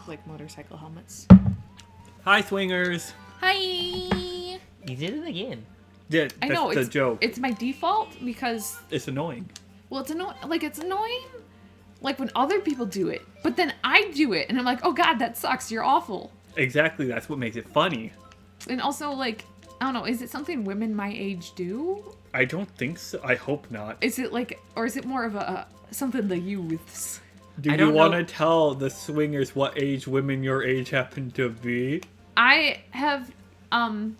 like motorcycle helmets. Hi, swingers. Hi. You did it again. Yeah, that's I know the it's joke. It's my default because It's annoying. well, it's annoying. Like it's annoying, like when other people do it, but then I do it, and I'm like, oh god, that sucks. You're awful. Exactly, that's what makes it funny. And also, like, I don't know, is it something women my age do? I don't think so. I hope not. Is it like, or is it more of a something the youths? Do I you don't want know. to tell the swingers what age women your age happen to be? I have, not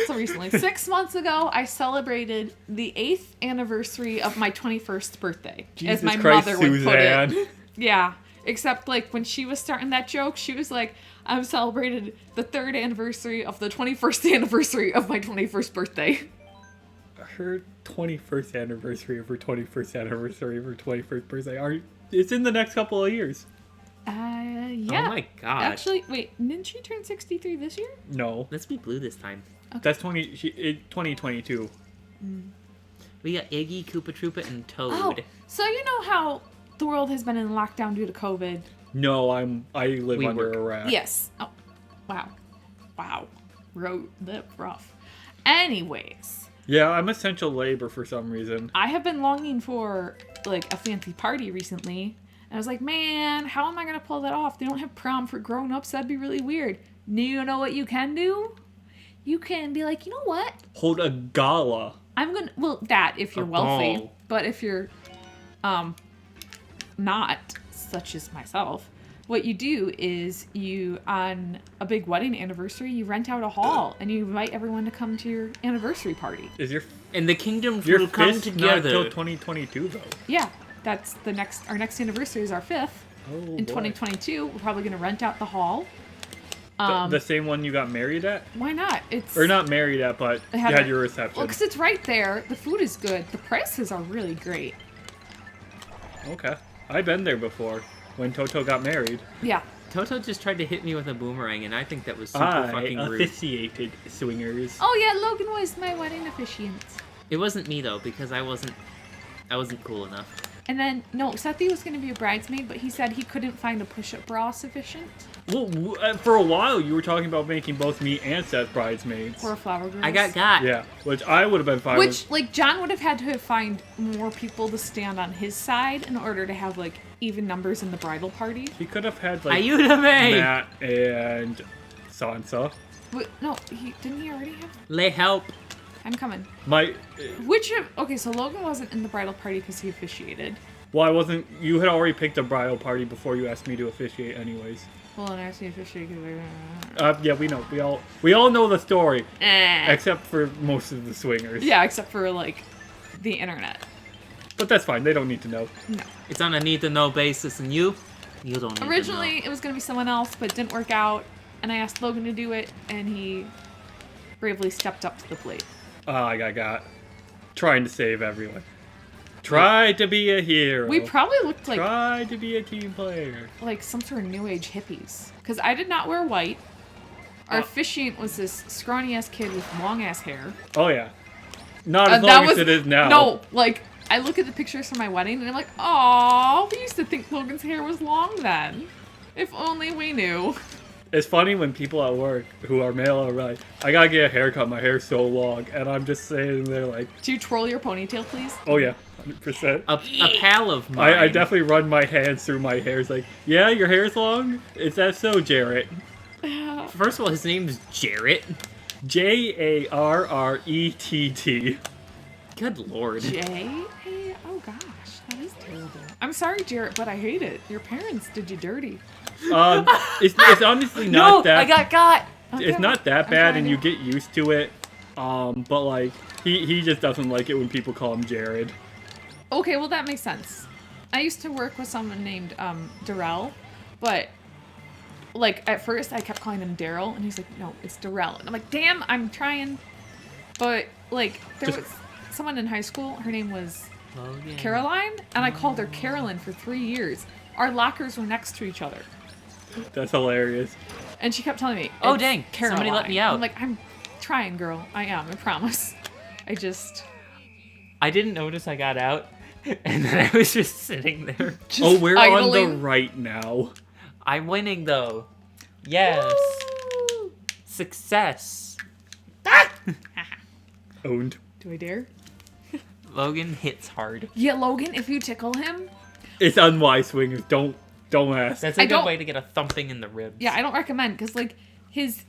so recently, 6 months ago, I celebrated the 8th anniversary of my 21st birthday. Jesus as my Christ, mother would Suzanne. put it. Yeah. Except, like, when she was starting that joke, she was like, I've celebrated the 3rd anniversary of the 21st anniversary of my 21st birthday. Her 21st anniversary of her 21st anniversary of her 21st birthday. It's in the next couple of years. Yeah. Oh my gosh. Actually, wait, didn't she turn 63 this year? No, Let's be blue this time. that's 2022. We got Iggy, Koopa Troopa, and Toad. Oh, so you know how the world has been in lockdown due to COVID? No, I live We under work. a rat. Yes. Oh, wow. Rough. Anyways, Yeah, I'm essential labor for some reason. I have been longing for, like, a fancy party recently. And I was like, man, how am I going to pull that off? They don't have prom for grown-ups. That'd be really weird. You know what you can do? You can be like, you know what? Hold a gala. I'm going to... Well, that, if you're A wealthy. ball. But if you're not, such as myself, what you do is you, on a big wedding anniversary, you rent out a hall and you invite everyone to come to your anniversary party. Is your And the kingdoms your will come fist not till together. 2022 though? Yeah, that's our next anniversary is our 5th. Oh, In boy. 2022, we're probably going to rent out the hall. The same one you got married at, Why not? It's or not married at, but you had had a- your reception. Well, because it's right there. The food is good. The prices are really great. Okay, I've been there before when Toto got married. Yeah. Toto just tried to hit me with a boomerang, and I think that was super I fucking rude. officiated swingers. Oh yeah, Logan was my wedding officiant. It wasn't me though, because I wasn't cool enough. And then no, Sethi was going to be a bridesmaid, but he said he couldn't find a push-up bra sufficient Well, for a while you were talking about making both me and Seth bridesmaids. for a flower girl. I got. Yeah, which I would have been fine Which, like, John would have had to have find more people to stand on his side in order to have, like, even numbers in the bridal party. with. He could have had like Ayuda me! Matt and Sansa. But, no, didn't he already have? Lay help. I'm coming. Okay, so Logan wasn't in the bridal party because he officiated. Well, I wasn't. You had already picked a bridal party before you asked me to officiate, anyways. Well, and I asked me to officiate because Yeah, we know. We all know the story, Eh. except for most of the swingers. Yeah, except for, like, the internet. But that's fine. They don't need to know. No. It's on a need-to-know basis, and you don't need Originally, to it was going to be someone else, but it didn't work out. And I asked Logan to do it, and he bravely stepped up to the plate. I got. Trying to save everyone. Try to be a hero. We probably looked like Try to be a team player. some sort of new age hippies. Because I did not wear white. Our officiant was this scrawny ass kid with long ass hair. Oh yeah. Not as That long as it is now. No, like, I look at the pictures from my wedding and I'm like, oh, we used to think Logan's hair was long then. If only we knew. It's funny when people at work who are male are like, I gotta get a haircut, my hair's so long. And I'm just sitting there like, Do you twirl your ponytail, please? oh yeah, 100%. A pal of mine. I definitely run my hands through my hair. It's like, yeah, your hair's long? Is that so, Jarrett? First of all, his name's Jarrett. Jarrett. Good lord. Oh gosh, that is terrible. I'm sorry, Jarrett, but I hate it. Your parents did you dirty. It's honestly not No, that. I got. It's not that I'm bad, trying and to- you get used to it. But like, he just doesn't like it when people call him Jared. Okay, well that makes sense. I used to work with someone named Darrell, but like at first I kept calling him Daryl, and he's like, no, it's Darrell, and I'm like, damn, I'm trying. But like there Just- was someone in high school. Her name was Logan. Caroline, and I called her Carolyn for 3 years. Our lockers were next to each other, That's hilarious. and she kept telling me, Oh, "It's dang, somebody let me Caroline." out. I'm like, I'm trying, girl. I am. I promise. I I didn't notice I got out And then I was just sitting there. Oh, we're on the idling. right now. I'm winning though. Yes. Woo! Success. Owned. Do I dare? Logan hits hard. Yeah, Logan, if you tickle him, It's unwise, swingers. Don't ask. That's a I good don't- way to get a thumping in the ribs. yeah, I don't recommend because like his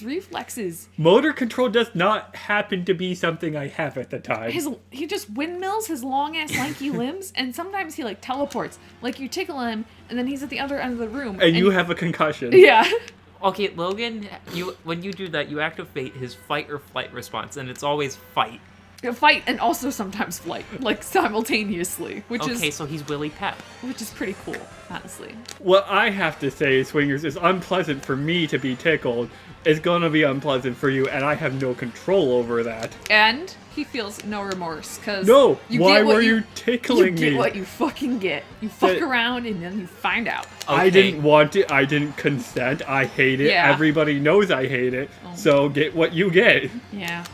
reflexes, Motor control does not happen to be something I have at the time. he just windmills his long ass lanky limbs, and sometimes he like teleports. Like you tickle him, and then he's at the other end of the room, and you have a concussion. yeah. Okay, Logan, when you do that, you activate his fight or flight response, and it's always fight. Fight and also sometimes flight, like simultaneously, which Okay, is so he's Willy Pep. pretty cool, honestly. What I have to say, swingers, is unpleasant for me to be tickled. It's gonna be unpleasant for you, and I have no control over that. And he feels no remorse because No, why were you tickling You get me? what you fucking get. You fuck That- around and then you find out. I didn't want it. I didn't consent. I hate it. Yeah. Everybody knows I hate it. Oh. So get what you get. Yeah.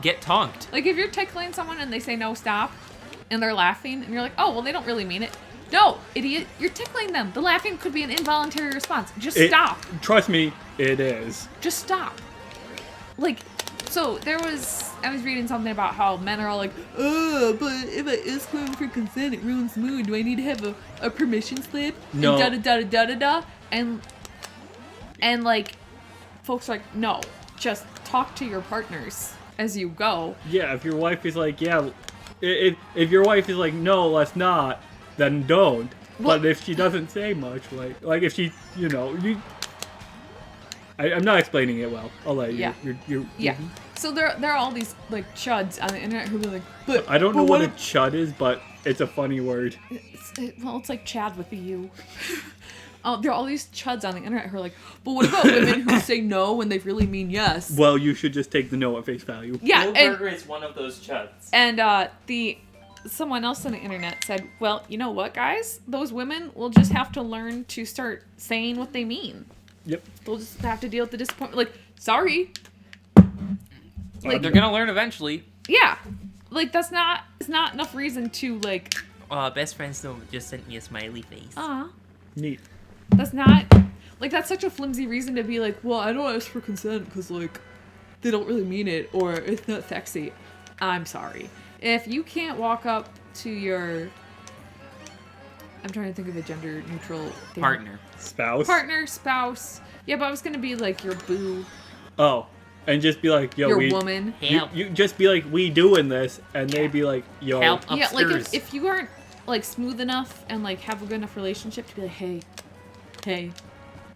Get tonked. Like if you're tickling someone and they say no, stop, and they're laughing, and you're like, oh well, they don't really mean it. No, idiot, you're tickling them. The laughing could be an involuntary response. Just stop. Trust me, it is. Just stop. Like, so I was reading something about how men are all like, oh, but if I ask women for consent, it ruins the mood. Do I need to have a permission slip? No. And da-da-da-da-da-da. And like, folks are like, no, just talk to your partners as you go. Yeah, if your wife is like, yeah, if your wife is like, no, let's not, then don't. Well- But if she doesn't say much, like if she, I'm not explaining it well. I'll let you. Yeah. You. Yeah. So there are all these like chuds on the internet who are like, but I don't know but what a if- chud is, but it's a funny word. it's like Chad with the U. Oh, there are all these chuds on the internet who are like, but what about women who say no when they really mean yes? Well, you should just take the no at face value. Yeah, and is one of those chuds. someone else on the internet said, well, you know what, guys? Those women will just have to learn to start saying what they mean. Yep. They'll just have to deal with the disappointment. Like, sorry. Like, They're gonna learn eventually. yeah. Like, it's not enough reason to, like, Best friends don't just sent me a smiley face. Neat. that's not, like, that's such a flimsy reason to be like, well, I don't ask for consent because, like, they don't really mean it or it's not sexy. I'm sorry. If you can't walk up to your, I'm trying to think of a gender neutral thing. Partner. Spouse. Partner, spouse. Yeah, but I was gonna be like your boo, Oh, and just be like, yo, your we. woman. Help. You just be like, we doing this, and they be like, yo. Help Yeah, upstairs. like if you aren't like smooth enough and like have a good enough relationship to be like, hey,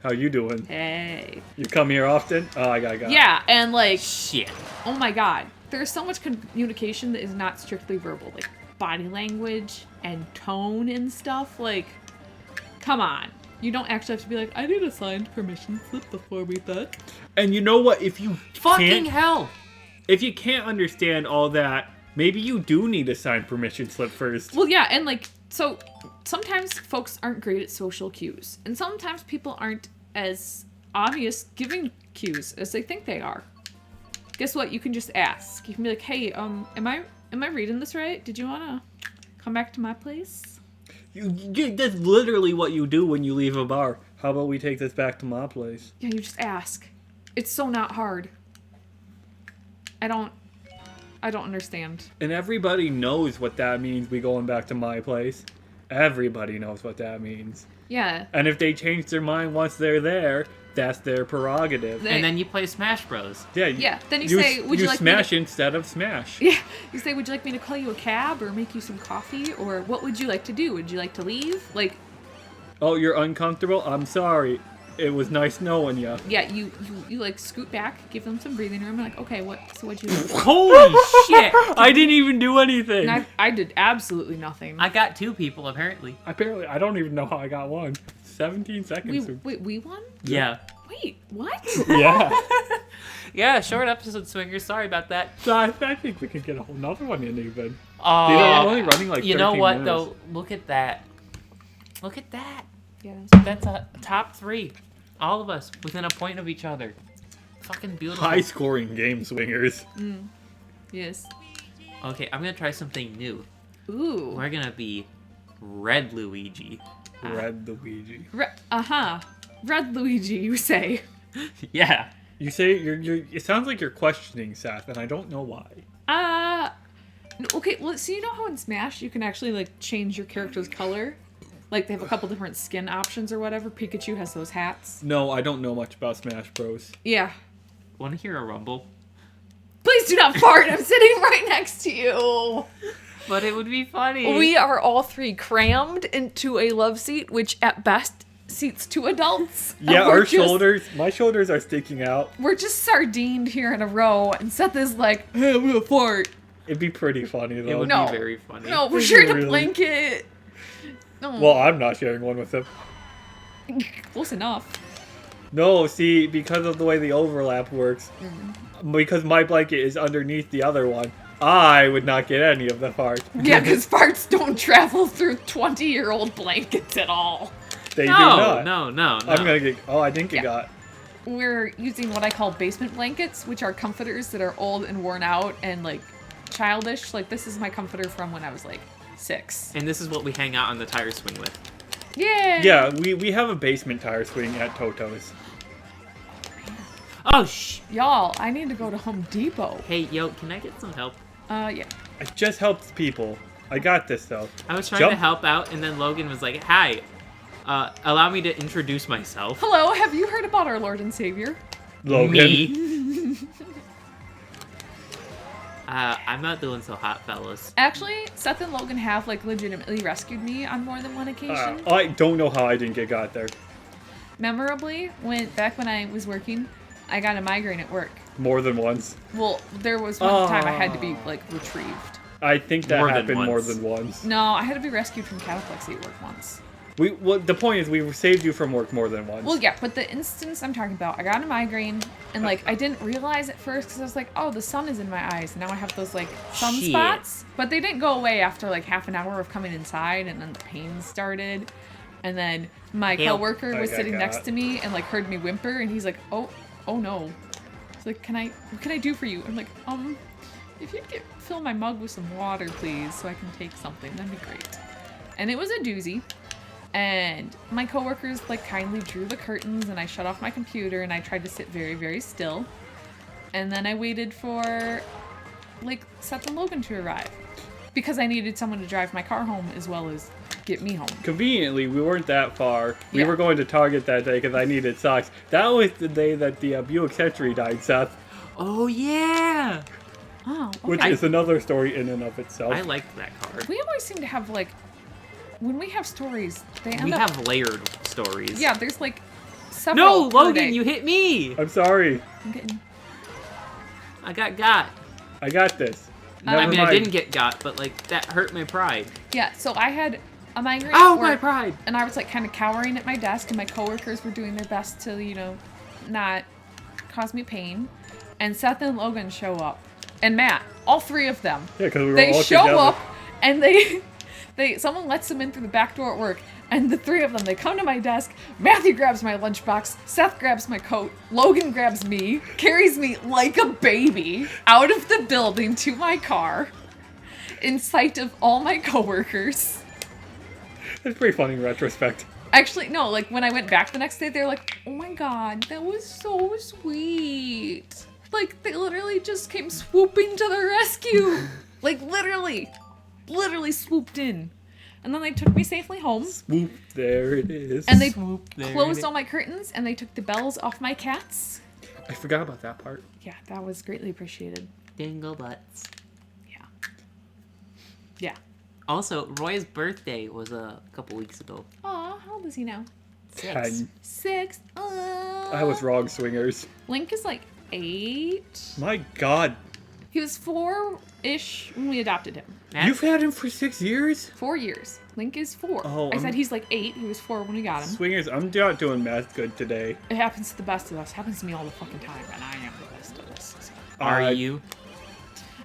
How you doing? hey. You come here often? Oh, I got. Yeah, and like, Shit. oh my god, there's so much communication that is not strictly verbal, like body language and tone and stuff. Like, come on. You don't actually have to be like, I need a signed permission slip before we fuck. And you know what? If you Fucking can't, hell. if you can't understand all that, maybe you do need a signed permission slip first. Well, yeah, and like, so sometimes folks aren't great at social cues, and sometimes people aren't as obvious giving cues as they think they are. Guess what? You can just ask. You can be like, hey, am I reading this right? Did you wanna come back to my place? That's literally what you do when you leave a bar. How about we take this back to my place? Yeah, you just ask. It's so not hard. I don't understand. And everybody knows what that means. We going back to my place. Everybody knows what that means. Yeah. And if they change their mind once they're there, that's their prerogative. They- And then you play Smash Bros. Yeah. then you say, would you like me to- smash instead of smash? Yeah. You say, would you like me to call you a cab or make you some coffee? Or what would you like to do? Would you like to leave? Like, Oh, you're uncomfortable? I'm sorry. It was nice knowing you. yeah, you like scoot back, give them some breathing room, and like, okay, so what'd you do? Holy shit. I didn't even do anything. And I did absolutely nothing. I got 2 people, apparently. Apparently, I don't even know how I got one. 17 seconds. we won? Yeah. Wait, what? Yeah. Yeah, short episode, swingers. Sorry about that. So I think we can get a whole nother one in even. These Oh, are only running like 13 you know what, minutes. though? Look at that. Look at that. Yeah. That's a top 3. All of us within a point of each other. Fucking beautiful. High scoring game swingers. Yes. Okay, I'm gonna try something new. Ooh. We're gonna be Red Luigi. Red Luigi. Red Luigi, you say. Yeah. You say you're. It sounds like you're questioning Seth, and I don't know why. Okay, well, so you know how in Smash you can actually, like, change your character's color? Like, they have a couple different skin options or whatever. Pikachu has those hats. No, I don't know much about Smash Bros. Yeah. Want to hear a rumble? Please do not fart. I'm sitting right next to you. But it would be funny. We are all three crammed into a love seat, which at best seats two adults. And Yeah, we're our just- shoulders. My shoulders are sticking out. We're just sardined here in a row, and Seth is like, hey, I'm gonna fart. It'd be pretty funny It though. would No. be very funny. No, we're Is it sharing a really? blanket. No. Well, I'm not sharing one with him. Close enough. No, see, because of the way the overlap works, because my blanket is underneath the other one, I would not get any of the fart. Yeah, because farts don't travel through 20-year-old blankets at all. They do not. No. I'm gonna get. Oh, I didn't get Yeah. got. We're using what I call basement blankets, which are comforters that are old and worn out and, like, childish. Like, this is my comforter from when I was, like, 6. And this is what we hang out on the tire swing with. Yay! Yeah, we have a basement tire swing at Toto's. Oh, Y'all, I need to go to Home Depot. Hey, yo, can I get some help? Yeah. I just helped people. I got this though. I was trying Jump. to help out, and then Logan was like, hi, allow me to introduce myself. Hello, have you heard about our Lord and Savior? Logan. Me. I'm not doing so hot, fellas. Actually, Seth and Logan have, like, legitimately rescued me on more than one occasion. I don't know how I didn't get got there. Memorably, back when I was working, I got a migraine at work. More than once. Well, there was one time I had to be, Oh. like, retrieved. I think that More than happened more once. than once. No, I had to be rescued from cataplexy at work once. Well, the point is, we saved you from work more than once. Well, yeah, but the instance I'm talking about, I got a migraine, and, like, I didn't realize at first because I was like, oh, the sun is in my eyes. Now I have those, like, sunspots. But they didn't go away after, like, half an hour of coming inside, and then the pain started. And then my Help. coworker I was got sitting got. next to me and, like, heard me whimper, and he's like, oh no. He's like, what can I do for you? I'm like, if you'd fill my mug with some water, please, so I can take something, that'd be great. And it was a doozy. And my coworkers, like, kindly drew the curtains, and I shut off my computer, and I tried to sit very, very still. And then I waited for, like, Seth and Logan to arrive. Because I needed someone to drive my car home as well as get me home. Conveniently, we weren't that far. We Yeah. were going to Target that day because I needed socks. That was the day that the Buick Century died, Seth. Oh, yeah! Oh, Which okay. is another story in and of itself. I liked that card. We always seem to have, like, when we have stories, they end We up... have layered stories. Yeah, there's, like, several No, per Logan, day. you hit me! I'm sorry. I'm getting... I got. I got this. I Never I mean, mind. I didn't get got, but, like, that hurt my pride. Yeah, so I had a migraine Oh, at my work, pride! and I was, like, kind of cowering at my desk, and my coworkers were doing their best to, you know, not cause me pain. And Seth and Logan show up. And Matt, all three of them. Yeah, because we were They all show together. up, and someone lets them in through the back door at work, and the three of them, they come to my desk. Matthew grabs my lunchbox, Seth grabs my coat, Logan grabs me, carries me like a baby out of the building to my car, in sight of all my coworkers. It's pretty funny in retrospect. Actually, no, like, when I went back the next day, they're like, oh my god, that was so sweet. Like, they literally just came swooping to the rescue. Like, literally swooped in. And then they took me safely home. Whoop, there it is. And they there closed it all my curtains, and they took the bells off my cats. I forgot about that part. Yeah, that was greatly appreciated. Dingle butts. Yeah. Also, Roy's birthday was a couple weeks ago. Aw, how old is he now? 10. 6. I was wrong, swingers. Link is like 8. My god. He was 4-ish when we adopted him. Matt, You've had him for 6 years? 4 years. Link is 4. Oh, I said I'm- he's like 8. He was 4 when we got him. Swingers, I'm not doing math good today. It happens to the best of us. Happens to me all the fucking time, and I am the best of us. So. are you?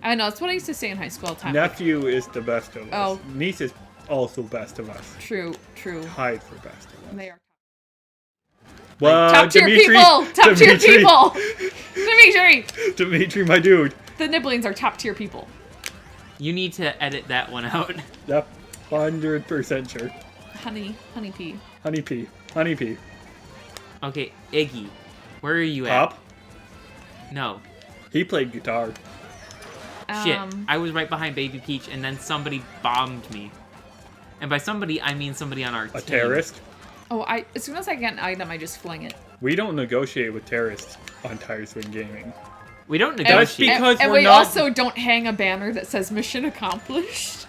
I know, that's what I used to say in high school all the time. Like, Nephew is the best of us. Oh. Niece is also best of us. true. Tied for best of us. They are Well, top tier Dimitri, people. Top tier Dimitri, people. Dimitri. Dimitri, my dude. The Nibblings are top tier people. You need to edit that one out. Yep, 100% sure. Honey pea. Honey pea. Honey pea. Okay, Iggy, where are you at? Pop? No. He played guitar. Shit, I was right behind Baby Peach, and then somebody bombed me. And by somebody, I mean somebody on our team. A terrorist? Oh, as soon as I get an item, I just fling it. We don't negotiate with terrorists on Tire Swing Gaming. We don't That's negotiate. because and we're we not... also don't hang a banner that says mission accomplished.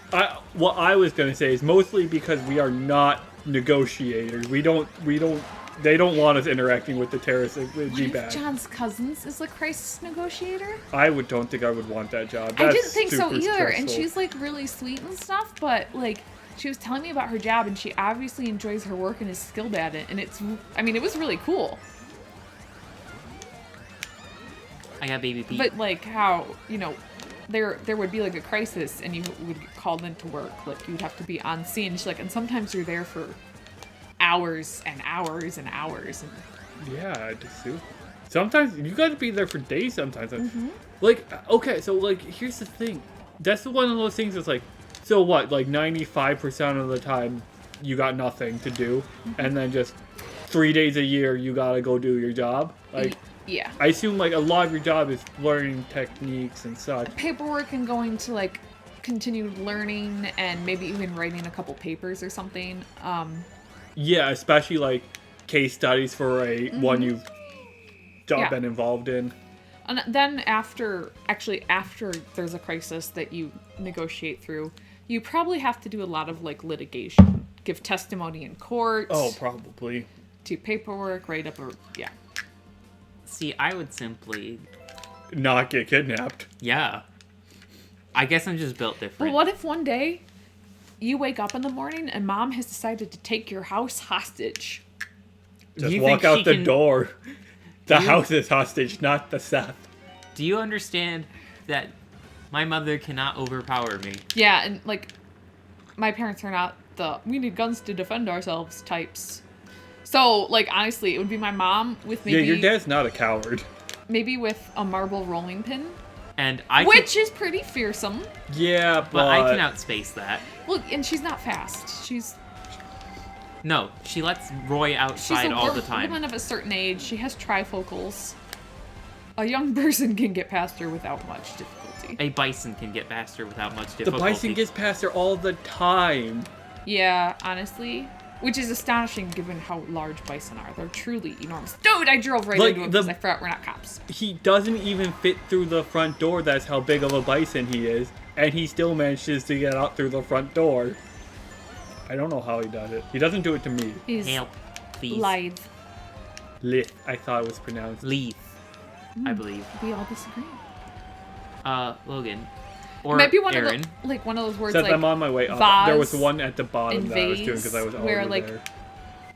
What I was going to say is mostly because we are not negotiators. They don't want us interacting with the terrorists. It would be What if bad. John's cousins is a crisis negotiator? Don't think I would want that job. I That's didn't think so super either, and stressful. she's like really sweet and stuff, but like she was telling me about her job and she obviously enjoys her work and is skilled at it, and it was really cool. I got Baby Peach. But like how, there would be like a crisis and you would get called into work, like you'd have to be on scene. She's like, and sometimes you're there for hours and hours and hours. And Yeah, I'd assume. Sometimes you got to be there for days. Sometimes, Mm-hmm. like, okay, so like, here's the thing. That's one of those things that's like, so what? Like 95% of the time, you got nothing to do, and then just 3 days a year you gotta go do your job. Like, yeah, I assume like a lot of your job is learning techniques and such. paperwork and going to like continued learning and maybe even writing a couple papers or something. Yeah, especially like case studies for a one you've Yeah. been involved in. And then after there's a crisis that you negotiate through, you probably have to do a lot of like litigation, give testimony in court. Oh, probably. Do paperwork, write up yeah. See, I would simply... Not get kidnapped. Yeah. I guess I'm just built different. But what if one day you wake up in the morning and mom has decided to take your house hostage? Just You walk think out she the can- door. The You- house is hostage, not the Seth. Do you understand that my mother cannot overpower me? Yeah, and like my parents are not the we need guns to defend ourselves types. So like honestly, it would be my mom with maybe Yeah, your dad's not a coward. maybe with a marble rolling pin, And I which is pretty fearsome. Yeah, but I can outspace that. Well, and she's not fast. She's No, she lets Roy outside a all the time. woman of a certain age. She has trifocals. A young person can get past her without much difficulty. A bison can get faster without much The difficulty. bison gets past her all the time. Yeah, honestly. Which is astonishing given how large bison are. They're truly enormous. Dude, I drove right Like, into him the- because I forgot we're not cops. He doesn't even fit through the front door. That's how big of a bison he is. And he still manages to get out through the front door. I don't know how he does it. He doesn't do it to me. He's Help, please. lithe. Lith, I thought it was pronounced. Leaf, Hmm. I believe. We all disagree. Logan. Or Might be one Aaron. of the, like one of those words Seth, like I'm on my way up. vase There was one at the bottom and that I was doing because I vase, was where, already like, there.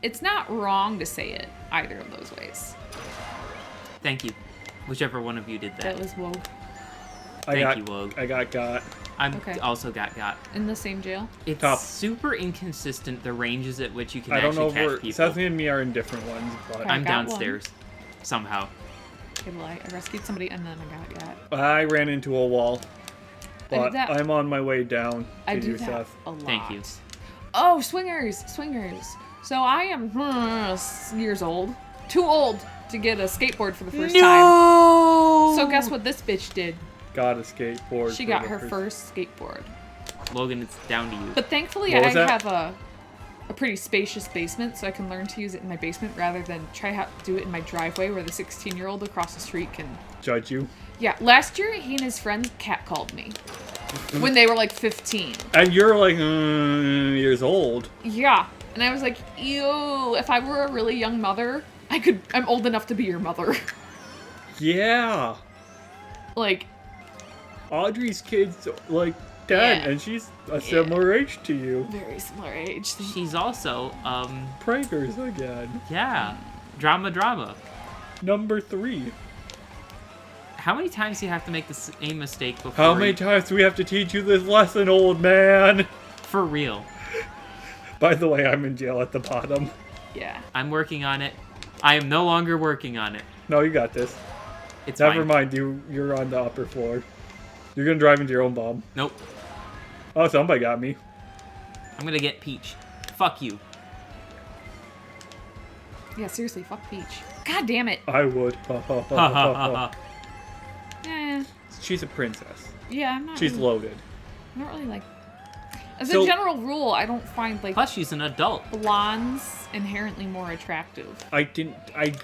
it's not wrong to say it either of those ways. Thank you. Whichever one of you did that. That was woke Thank you, Wogue. I got. I'm Okay. also got. in the same jail. It's Top. super inconsistent, the ranges at which you can I don't know actually if catch people. Seth and me are in different ones, but Okay. I'm got one. downstairs. Somehow. Okay, well, I rescued somebody and then I got. I ran into a wall. I did But that. I'm on my way down I to do you, that Seth. a lot. Thank you. Oh, swingers. So I am years old. Too old to get a skateboard for the first time. So guess what this bitch did? Got a skateboard. She for got the her first- first skateboard. Logan, it's down to you. But thankfully What I was that? have a pretty spacious basement, so I can learn to use it in my basement rather than try to do it in my driveway where the 16-year-old across the street can... Judge you. Yeah, last year he and his friend catcalled me when they were like 15. And you're like years old. Yeah, and I was like, ew, if I were a really young mother, I'm old enough to be your mother. Yeah. Like, Audrey's kid's like 10, Yeah. and she's a similar age to you. very similar age. She's also, Prankers again. yeah. Drama. Number 3. How many times do you have to make the same mistake before? How many times do we have to teach you this lesson, old man? For real. By the way, I'm in jail at the bottom. Yeah. I'm working on it. I am no longer working on it. No, you got this. It's Never fine. mind, you're on the upper floor. You're gonna drive into your own bomb. Nope. Oh, somebody got me. I'm gonna get Peach. Fuck you. Yeah, seriously, fuck Peach. God damn it. I would. Ha ha ha ha. Eh. She's a princess. Yeah, I'm not. She's really, loaded. I'm not really like. As So- a general rule, I don't find like Plus, she's an adult. blondes inherently more attractive. I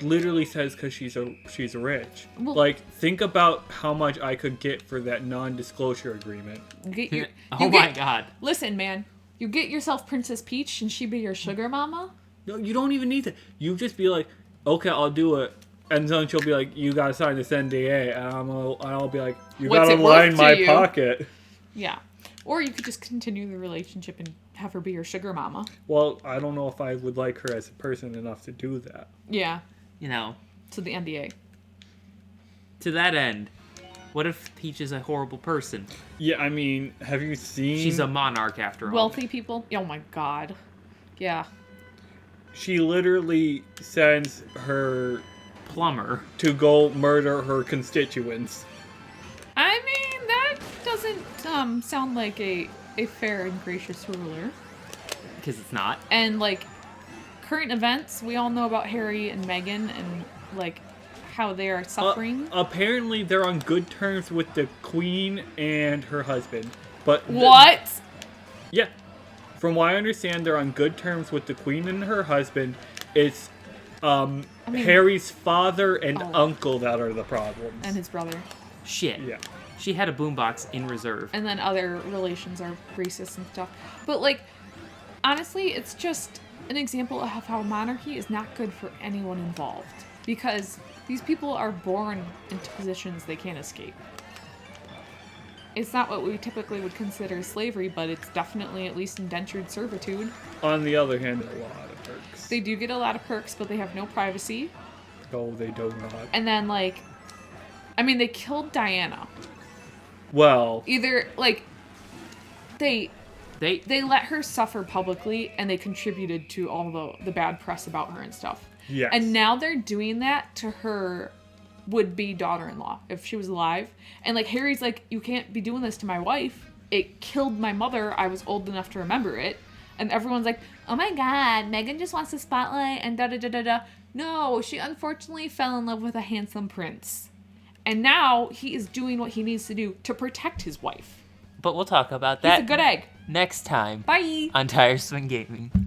literally says because she's rich. Well- Like, think about how much I could get for that non-disclosure agreement. You get your, Oh you my get- god. Listen, man. You get yourself Princess Peach, and she be your sugar mama. No, you don't even need that. You just be like, okay, I'll do it. And then she'll be like, you gotta sign this NDA. And I'll be like, you What's gotta it worth line to my you? pocket. Yeah. Or you could just continue the relationship and have her be your sugar mama. Well, I don't know if I would like her as a person enough to do that. Yeah. You know, To the NDA. to that end, what if Peach is a horrible person? Yeah, I mean, have you seen... She's a monarch after all. Wealthy people. Oh my god. Yeah. She literally sends her Plumber. to go murder her constituents. I mean, that doesn't sound like a fair and gracious ruler. Because it's not. And like current events, we all know about Harry and Meghan and like how they are suffering. Apparently, they're on good terms with the queen and her husband. But What? Yeah. From what I understand, they're on good terms with the queen and her husband. It's Harry's father and uncle that are the problems. And his brother. Shit. Yeah. She had a boombox in reserve. And then other relations are racist and stuff. But like, honestly, it's just an example of how monarchy is not good for anyone involved. Because these people are born into positions they can't escape. It's not what we typically would consider slavery, but it's definitely at least indentured servitude. On the other hand, a lot of perks. They do get a lot of perks, but they have no privacy. No, they do not. And then, like, I mean, they killed Diana. Well, Either, like, they They let her suffer publicly, and they contributed to all the bad press about her and stuff. yes. And now they're doing that to her would-be daughter-in-law, if she was alive. And, like, Harry's like, you can't be doing this to my wife. It killed my mother. I was old enough to remember it. And everyone's like, oh my god, Meghan just wants the spotlight and da-da-da-da-da. No, she unfortunately fell in love with a handsome prince. And now he is doing what he needs to do to protect his wife. But we'll talk about He's that a good egg. next time Bye! on Tire Swing Gaming.